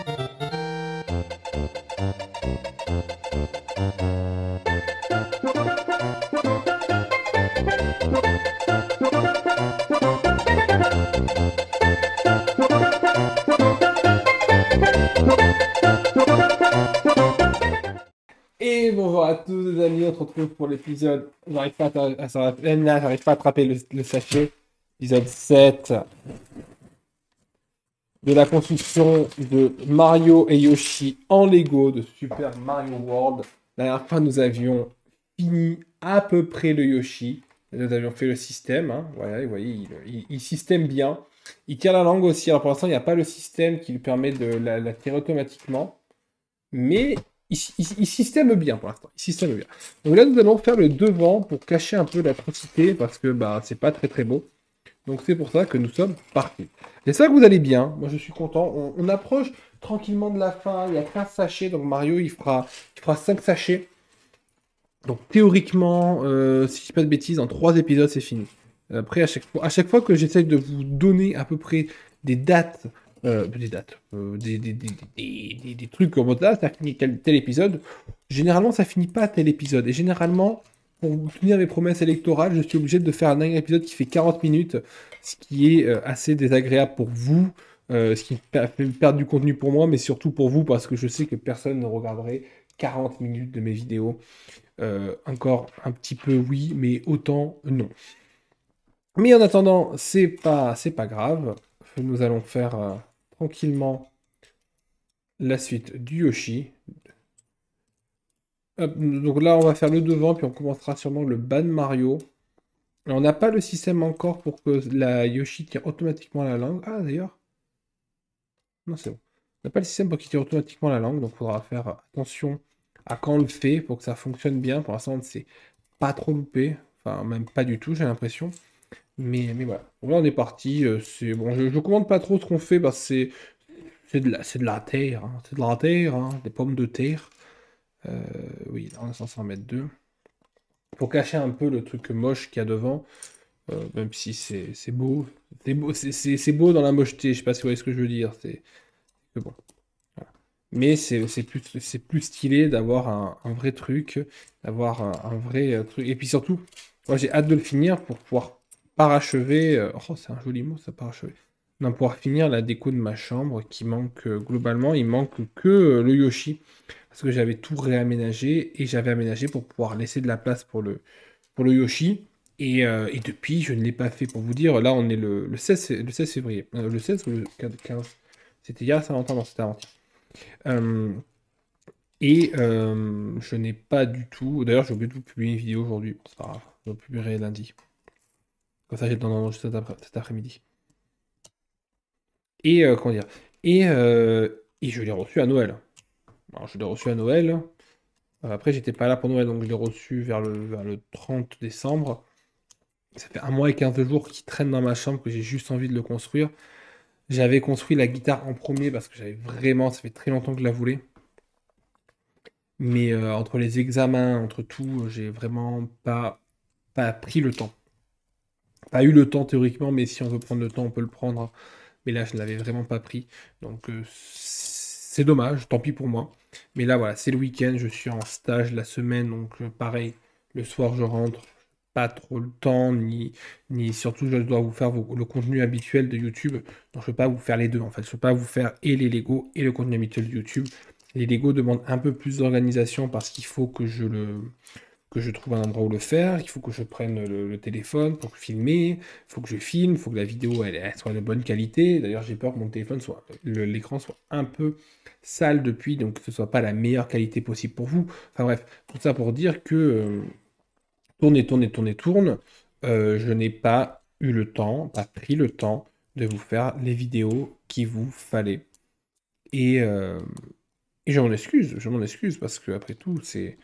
Et bonjour à tous les amis, on se retrouve pour l'épisode, j'arrive pas à attraper le sachet, épisode 7 de la construction de Mario et Yoshi en Lego de Super Mario World. La dernière fois, nous avions fini à peu près le Yoshi, nous avions fait le système, hein. Voilà, vous voyez, il système bien, il tire la langue aussi. Alors pour l'instant, il n'y a pas le système qui lui permet de la tirer automatiquement, mais il système bien pour l'instant. Il système bien. Donc là, nous allons faire le devant pour cacher un peu l'atrocité parce que bah, c'est pas très très beau. Donc c'est pour ça que nous sommes partis. J'espère que vous allez bien. Moi, je suis content. On approche tranquillement de la fin. Il y a 15 sachets. Donc Mario, il fera 5 sachets. Donc théoriquement, si je dis pas de bêtises, en 3 épisodes, c'est fini. Après, à chaque fois que j'essaie de vous donner à peu près des dates, des trucs en mode là, ça finit tel épisode. Généralement, ça finit pas à tel épisode. Et généralement, pour tenir mes promesses électorales, je suis obligé de faire un dernier épisode qui fait 40 minutes, ce qui est assez désagréable pour vous, ce qui fait perdre du contenu pour moi, mais surtout pour vous, parce que je sais que personne ne regarderait 40 minutes de mes vidéos. Encore un petit peu oui, mais autant non. Mais en attendant, c'est pas grave. Nous allons faire tranquillement la suite du Yoshi. Hop, donc là, on va faire le devant, puis on commencera sûrement le bas de Mario. Alors, on n'a pas le système encore pour que la Yoshi tire automatiquement la langue. Ah, d'ailleurs. Non, c'est bon. On n'a pas le système pour qu'il tire automatiquement la langue, donc il faudra faire attention à quand on le fait pour que ça fonctionne bien. Pour l'instant, on ne s'est pas trop loupé. Enfin, même pas du tout, j'ai l'impression. Mais voilà. Donc là, on est parti. C'est bon, je commande pas trop ce qu'on fait parce que c'est de la terre. Hein. C'est de la terre, hein, des pommes de terre. Oui, là, on est censé en mettre deux. Pour cacher un peu le truc moche qu'il y a devant. Même si c'est beau. C'est beau dans la mocheté. Je sais pas si vous voyez ce que je veux dire. C'est bon. Voilà. Mais c'est plus stylé d'avoir un vrai truc. D'avoir un vrai truc. Et puis surtout, moi j'ai hâte de le finir pour pouvoir parachever. Oh, c'est un joli mot, ça, parachever. Non, pouvoir finir la déco de ma chambre qui manque globalement. Il manque que le Yoshi. Parce que j'avais tout réaménagé et j'avais aménagé pour pouvoir laisser de la place pour le Yoshi. Et depuis, je ne l'ai pas fait. Pour vous dire, là, on est le 16 février. Le 16 ou le 15? C'était hier, ça longtemps, non, c'était avant-hier. Je n'ai pas du tout. D'ailleurs, j'ai oublié de vous publier une vidéo aujourd'hui. C'est pas grave, je vous publierai lundi. Comme ça, j'ai le temps d'en manger cet après-midi. Comment dire? Et je l'ai reçu à Noël. Alors, je l'ai reçu à Noël. Après, j'étais pas là pour Noël, donc je l'ai reçu vers le 30 décembre. Ça fait un mois et 15 jours qu'il traîne dans ma chambre que j'ai juste envie de le construire. J'avais construit la guitare en premier parce que j'avais vraiment, ça fait très longtemps que je la voulais. Mais entre les examens, entre tout, j'ai vraiment pas pris le temps. Pas eu le temps théoriquement, mais si on veut prendre le temps, on peut le prendre. Mais là, je ne l'avais vraiment pas pris. Donc c'est dommage, tant pis pour moi. Mais là, voilà, c'est le week-end, je suis en stage la semaine, donc pareil, le soir je rentre, pas trop le temps, ni surtout je dois vous faire le contenu habituel de YouTube. Donc je peux pas vous faire les deux en fait. Je peux pas vous faire et les Lego et le contenu habituel de YouTube. Les Lego demandent un peu plus d'organisation parce qu'il faut que je trouve un endroit où le faire, il faut que je prenne le téléphone pour filmer, il faut que je filme, il faut que la vidéo elle soit de bonne qualité. D'ailleurs, j'ai peur que mon téléphone l'écran soit un peu sale depuis, donc que ce soit pas la meilleure qualité possible pour vous. Enfin bref, tout ça pour dire que tourne, je n'ai pas eu le temps, pas pris le temps de vous faire les vidéos qu'il vous fallait. Et, euh, et je m'en excuse parce que après tout, c'est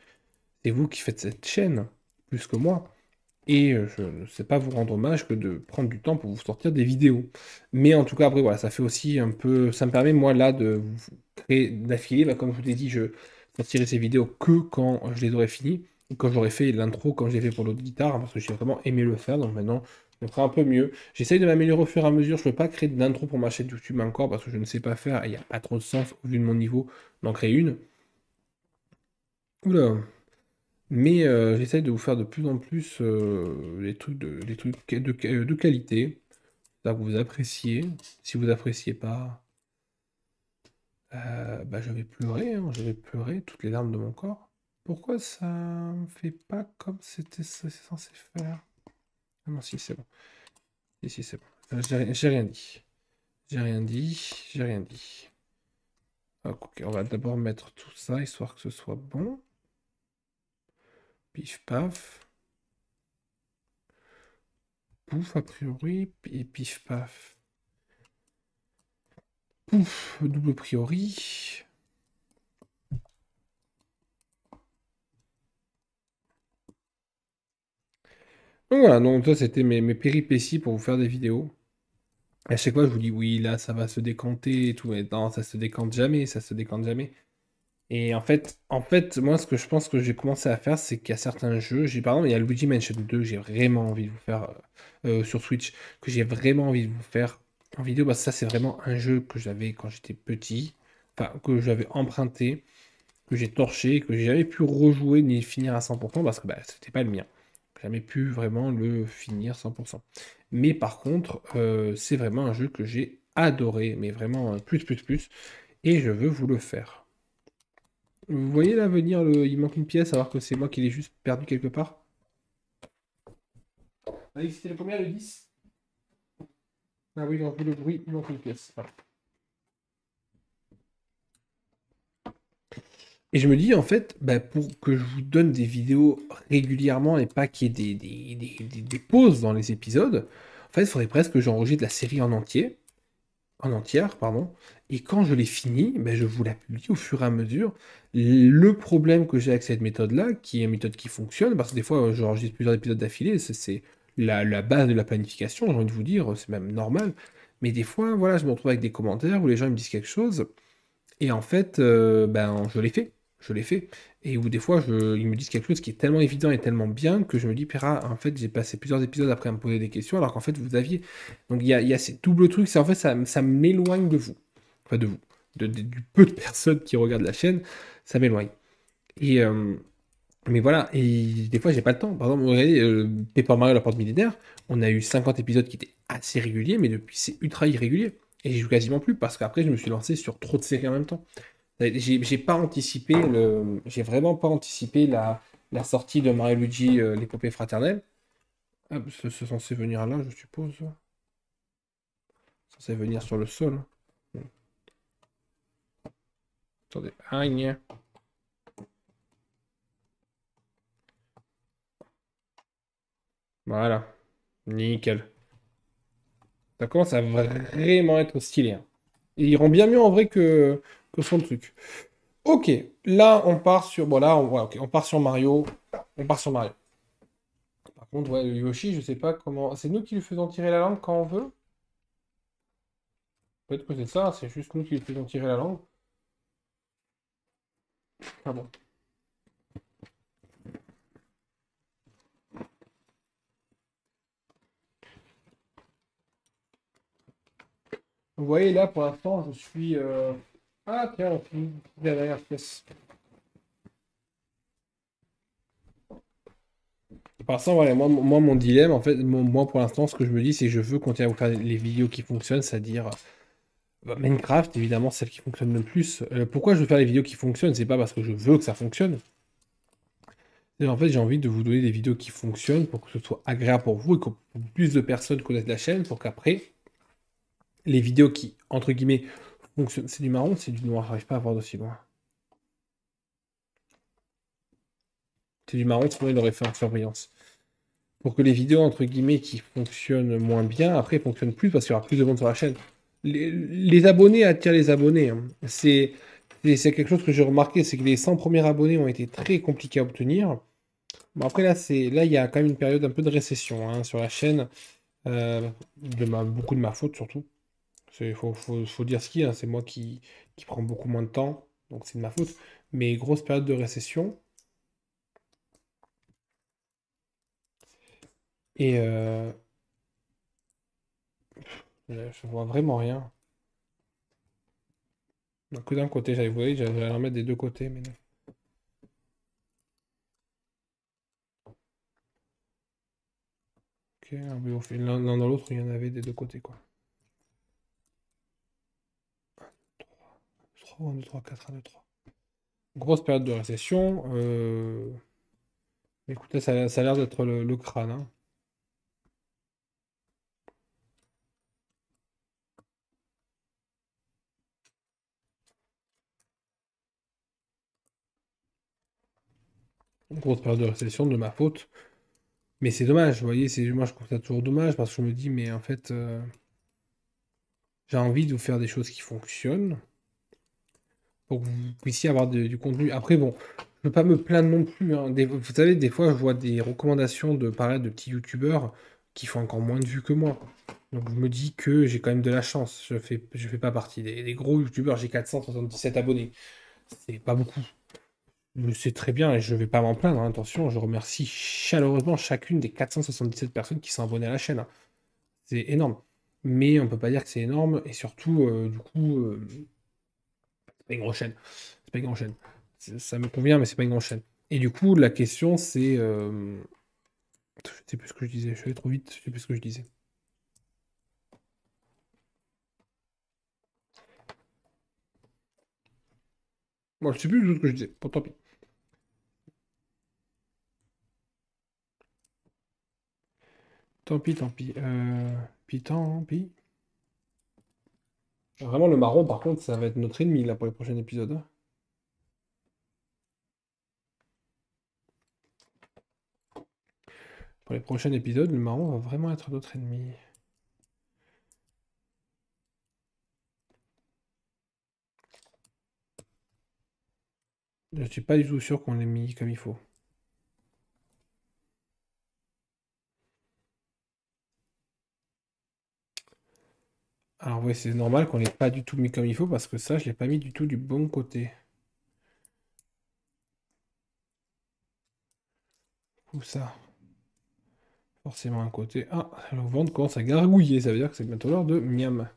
vous qui faites cette chaîne, plus que moi. Et je ne sais pas vous rendre hommage que de prendre du temps pour vous sortir des vidéos. Mais en tout cas, après, voilà, ça fait aussi un peu. Ça me permet, moi, là, de vous créer d'affilée. Bah, comme je vous ai dit, je sortirai ces vidéos que quand je les aurai finies. Ou quand j'aurai fait l'intro, comme j'ai fait pour l'autre guitare, hein, parce que j'ai vraiment aimé le faire. Donc maintenant, On fera un peu mieux. J'essaye de m'améliorer au fur et à mesure. Je ne peux pas créer d'intro pour ma chaîne YouTube encore parce que je ne sais pas faire et il n'y a pas trop de sens, au vu de mon niveau, d'en créer une. Oula. Mais j'essaye de vous faire de plus en plus les trucs de qualité. Ça que vous appréciez. Si vous appréciez pas, bah, je vais pleurer, hein. Je vais pleurer toutes les larmes de mon corps. Pourquoi ça ne fait pas comme c'est censé faire? Ah non, si, c'est bon. Si, c'est bon. J'ai rien dit. J'ai rien dit. J'ai rien dit. Ok, on va d'abord mettre tout ça, histoire que ce soit bon. Pif paf. Pouf, a priori. Et pif paf. Pouf, double priori. Donc voilà, donc ça c'était mes péripéties pour vous faire des vidéos. À chaque fois je vous dis oui, là ça va se décanter et tout. Mais non, ça se décante jamais, ça se décante jamais. Et moi, ce que je pense que j'ai commencé à faire, c'est qu'il y a certains jeux. Par exemple, il y a Luigi Mansion 2 que j'ai vraiment envie de vous faire sur Switch, que j'ai vraiment envie de vous faire en vidéo. Parce que ça, c'est vraiment un jeu que j'avais quand j'étais petit, enfin, que j'avais emprunté, que j'ai torché, que j'ai jamais pu rejouer ni finir à 100% parce que bah, c'était pas le mien. J'ai jamais pu vraiment le finir 100%. Mais par contre, c'est vraiment un jeu que j'ai adoré, mais vraiment plus. Et je veux vous le faire. Vous voyez là venir, il manque une pièce alors que c'est moi qui l'ai juste perdu quelque part. Allez, c'était le combien, le 10? Ah oui, non, vu le bruit, il manque une pièce. Voilà. Et je me dis, en fait, bah, pour que je vous donne des vidéos régulièrement et pas qu'il y ait des pauses dans les épisodes, en fait, il faudrait presque que j'enregistre la série en entière, pardon. Et quand je l'ai fini, ben, je vous la publie au fur et à mesure. Le problème que j'ai avec cette méthode-là, qui est une méthode qui fonctionne, parce que des fois, j'enregistre plusieurs épisodes d'affilée, c'est la base de la planification, j'ai envie de vous dire, c'est même normal. Mais des fois, voilà, je me retrouve avec des commentaires où les gens me disent quelque chose, et en fait, ben, je l'ai fait. Je l'ai fait. Et où des fois, ils me disent quelque chose qui est tellement évident et tellement bien que je me dis, Pera, en fait, j'ai passé plusieurs épisodes après à me poser des questions, alors qu'en fait, vous aviez. Donc, il y a ces doubles trucs, c'est en fait, ça m'éloigne de vous. Enfin, de vous. Du peu de personnes qui regardent la chaîne, ça m'éloigne. Et, mais voilà, et des fois, j'ai pas le temps. Par exemple, regardez, Paper Mario La Porte Millénaire, on a eu 50 épisodes qui étaient assez réguliers, mais depuis, c'est ultra irrégulier. Et j'y joue quasiment plus parce qu'après, je me suis lancé sur trop de séries en même temps. J'ai pas anticipé j'ai vraiment pas anticipé la sortie de Mario Luigi l'épopée fraternelle. Ah, c'est censé venir là, je suppose. C'est censé venir sur le sol, hein. Bon, attendez. Ah, gna. Voilà. Nickel. Ça commence à vraiment être stylé, hein. Et il rend bien mieux en vrai que son truc. Ok, là on part sur. Bon là, ouais, ok, on part sur Mario. On part sur Mario. Par contre, ouais, le Yoshi, je sais pas comment. C'est nous qui lui faisons tirer la langue quand on veut? Peut-être que c'est ça, c'est juste nous qui lui faisons tirer la langue. Ah bon. Vous voyez là pour l'instant je suis. Ah tiens, on finit la dernière pièce. Pour l'instant, voilà, moi, mon dilemme, en fait, moi pour l'instant, ce que je me dis, c'est que je veux continuer à vous faire les vidéos qui fonctionnent, c'est-à-dire bah, Minecraft, évidemment, celle qui fonctionne le plus. Pourquoi je veux faire les vidéos qui fonctionnent? C'est pas parce que je veux que ça fonctionne. En fait, j'ai envie de vous donner des vidéos qui fonctionnent pour que ce soit agréable pour vous et que plus de personnes connaissent la chaîne pour qu'après, les vidéos qui, entre guillemets, fonctionnent. C'est du marron, c'est du noir, j'arrive pas à voir d'aussi loin. C'est du marron, sinon il aurait fait en surbrillance. Pour que les vidéos, entre guillemets, qui fonctionnent moins bien, après, fonctionnent plus parce qu'il y aura plus de monde sur la chaîne. Les abonnés attirent les abonnés, hein. C'est quelque chose que j'ai remarqué, c'est que les 100 premiers abonnés ont été très compliqués à obtenir. Bon, après, là, il y a quand même une période un peu de récession, hein, sur la chaîne, beaucoup de ma faute surtout. Faut dire ce qu'il y a, hein, c'est moi qui prends beaucoup moins de temps, donc c'est de ma faute. Mais grosse période de récession. Et, Je vois vraiment rien. Donc, que d'un côté, j'avais voulu, j'allais en mettre des deux côtés, mais non. Ok, ah oui, au fait, l'un dans l'autre, il y en avait des deux côtés, quoi. 3, 1, 2, 3, 4, 1, 2, 3. Grosse période de récession. Écoutez, ça a l'air d'être le crâne, hein. Grosse période de récession de ma faute. Mais c'est dommage, vous voyez, moi je trouve ça toujours dommage parce que je me dis, mais en fait, j'ai envie de vous faire des choses qui fonctionnent pour que vous puissiez avoir du contenu. Après, bon, je veux pas me plaindre non plus, hein. Vous savez, des fois, je vois des recommandations de pareil, de petits youtubeurs qui font encore moins de vues que moi. Donc je me dis que j'ai quand même de la chance. Je fais pas partie des gros youtubeurs, j'ai 477 abonnés. C'est pas beaucoup. Je sais très bien et je vais pas m'en plaindre, hein. Attention, je remercie chaleureusement chacune des 477 personnes qui sont abonnées à la chaîne, hein. C'est énorme. Mais on peut pas dire que c'est énorme et surtout, du coup, c'est pas une grosse chaîne. C'est pas une grande chaîne. Ça me convient, mais c'est pas une grande chaîne. Et du coup, la question, c'est. Je sais plus ce que je disais. Je suis allé trop vite. Je sais plus ce que je disais. Moi, je sais plus du tout ce que je disais. Bon, tant pis. Tant pis, tant pis. Puis tant pis. Vraiment, le marron, par contre, ça va être notre ennemi là pour les prochains épisodes, hein. Pour les prochains épisodes, le marron va vraiment être notre ennemi. Je suis pas du tout sûr qu'on l'ait mis comme il faut. Alors, oui, c'est normal qu'on l'ait pas du tout mis comme il faut parce que ça, je l'ai pas mis du tout du bon côté. Où ça? Forcément un côté. Ah, le ventre commence à gargouiller, ça veut dire que c'est bientôt l'heure de miam.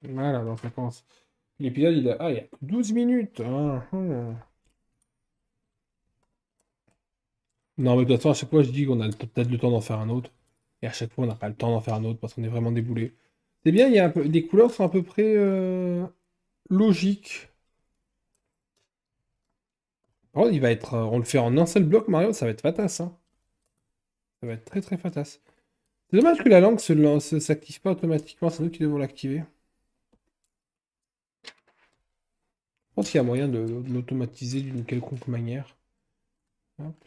Voilà, donc ça commence. L'épisode, il y a 12 minutes. Ah, ah. Non, mais de toute façon, à chaque fois, je dis qu'on a peut-être le temps d'en faire un autre. Et à chaque fois, on n'a pas le temps d'en faire un autre parce qu'on est vraiment déboulé. C'est bien, il y a un peu... les couleurs sont à peu près logiques. Par contre, on le fait en un seul bloc, Mario, ça va être fatas, hein. Ça va être très très fatas. C'est dommage que la langue s'active pas automatiquement, c'est nous qui devons l'activer. Je pense qu'il y a moyen de l'automatiser d'une quelconque manière. Hop,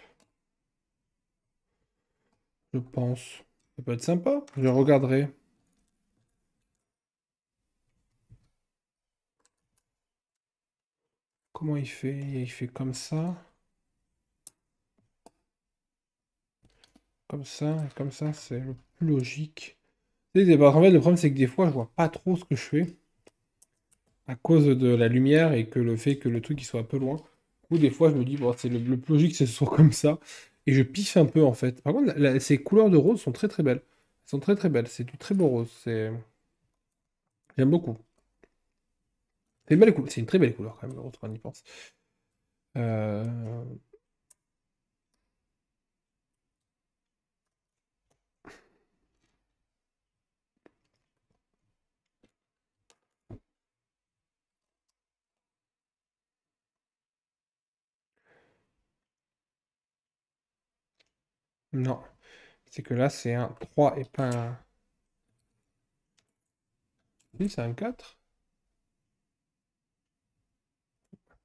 je pense. Ça peut être sympa, je regarderai. Comment il fait? Il fait comme ça, c'est le plus logique. Tu sais, en fait, le problème, c'est que des fois, je vois pas trop ce que je fais à cause de la lumière et que le fait que le truc il soit un peu loin. Ou des fois, je me dis, bon, c'est le plus logique, c'est que ce soit comme ça. Et je piffe un peu, en fait. Par contre, ces couleurs de rose sont très très belles. Elles sont très très belles. C'est du très beau rose. J'aime beaucoup. C'est une très belle couleur, quand même, le rose, quand on y pense. Euh, Non. C'est que là, c'est un 3 et pas un. Oui, c'est un 4.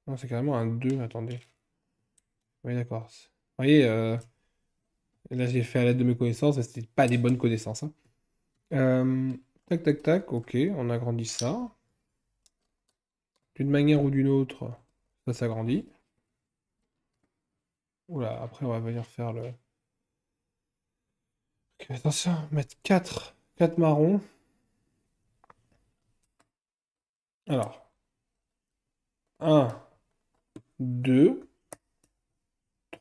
Non, c'est carrément un 2. Attendez. Oui, d'accord. Vous voyez, là, j'ai fait à l'aide de mes connaissances, et c'était pas des bonnes connaissances, hein. Euh, Tac, tac, tac. Ok, on agrandit ça. D'une manière ou d'une autre, ça s'agrandit. Oula, après, on va venir faire le. Ok, attention, mettre 4 marrons. Alors, un, 2,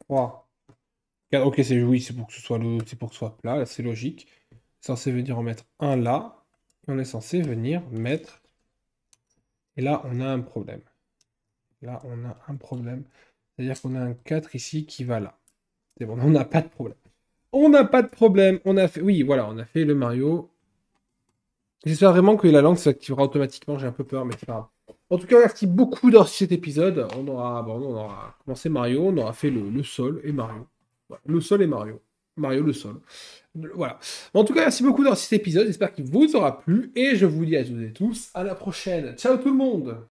3, 4. Ok, c'est oui, c'est pour que ce soit c'est pour que ce soit plat, là, c'est logique. Censé venir en mettre un là. Et on est censé venir mettre. Et là, on a un problème. Là, on a un problème. C'est-à-dire qu'on a un 4 ici qui va là. C'est bon, on n'a pas de problème. On n'a pas de problème. On a fait. Oui, voilà, on a fait le Mario. J'espère vraiment que la langue s'activera automatiquement. J'ai un peu peur, mais c'est pas grave. En tout cas, merci beaucoup dans cet épisode. On aura commencé Mario, on aura fait le sol et Mario. Voilà, le sol et Mario. Mario, le sol. Voilà. En tout cas, merci beaucoup dans cet épisode. J'espère qu'il vous aura plu. Et je vous dis à toutes et tous à la prochaine. Ciao tout le monde!